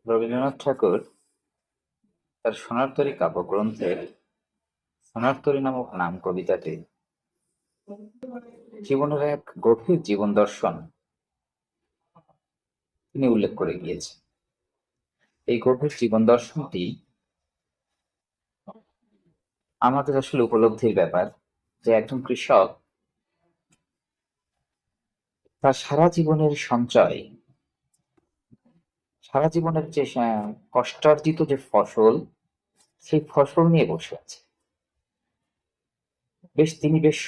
রবীন্দ্রনাথ ঠাকুর তার সোনার কাব্যগ্রন্থের সোনার তরী নামক নাম কবিতাতে জীবনের এক গভীর জীবন দর্শন তিনি উল্লেখ করে গিয়েছেন। এই গভীর জীবন দর্শনটি আমাদের আসলে উপলব্ধির ব্যাপার যে একজন কৃষক তার সারা জীবনের সঞ্চয়, সারা জীবনের যে কষ্টার্জিত যে ফসল, সেই ফসল নিয়ে বসে আছে। তিনি বেশ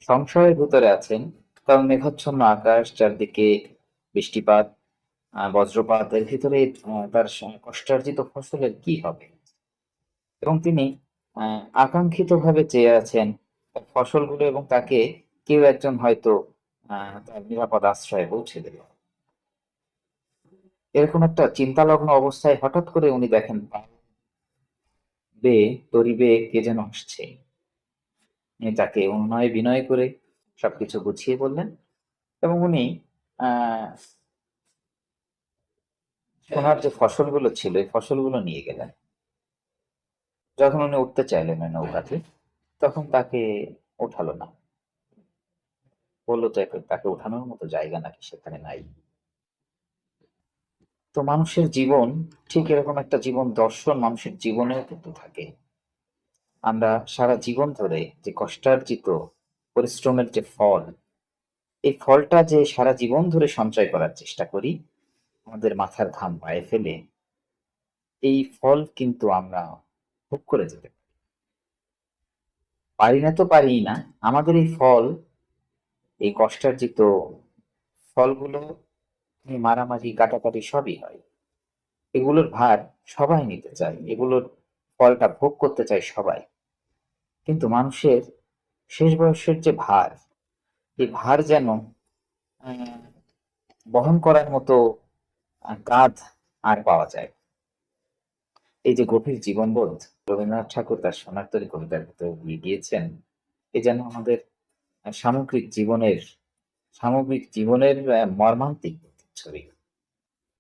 সংশয়ের ভিতরে আছেন, কারণ মেঘাচ্ছন্ন আকাশ, চারদিকে বৃষ্টিপাত, বজ্রপাত, এর ভিতরে তার কষ্টার্জিত ফসলের কি হবে। এবং তিনি আকাঙ্ক্ষিত ভাবে চেয়ে আছেন তার ফসলগুলো এবং তাকে কেউ একজন হয়তো তার নিরাপদ আশ্রয়ে পৌঁছে দেবে। এরকম একটা চিন্তালগ্ন অবস্থায় হঠাৎ করে উনি দেখেন তরি বেয়ে কে যেন আসছে। তাকে অনুনয় বিনয় করে সবকিছু গুছিয়ে বললেন এবং উনি সোনার যে ফসলগুলো ছিল এই ফসলগুলো নিয়ে গেলেন। যখন উনি উঠতে চাইলেন ওই নৌকাতে, তখন তাকে ওঠালো না। বললো তো তাকে ওঠানোর মতো জায়গা নাকি সেখানে নাই। তো মানুষের জীবন ঠিক এরকম একটা জীবন দর্শন মানুষের জীবনেও কিন্তু থাকে। আমরা সারা জীবন ধরে যে কষ্টার্জিত পরিশ্রমের যে ফল, এই ফলটা যে সারা জীবন ধরে সঞ্চয় করার চেষ্টা করি, আমাদের মাথার ঘাম পায়ে ফেলে এই ফল কিন্তু আমরা ভোগ করে যেতে পারি না। তো পারি না, আমাদের এই ফল, এই কষ্টার্জিত ফলগুলো মারামারি কাটাকাটি সবই হয়। এগুলোর ভার সবাই নিতে চায়, এগুলোর ফলটা ভোগ করতে চায় সবাই। কিন্তু মানুষের শেষ বয়সের যে ভার, এই ভার যেন বহন করার মতো কাঁধ আর পাওয়া যায়। এই যে গভীর জীবনবোধ রবীন্দ্রনাথ ঠাকুর তার সোনার তরী কবিতার ভিতরে দিয়ে গিয়েছেন, এ যেন আমাদের সামগ্রিক জীবনের মর্মান্তিক ছবি।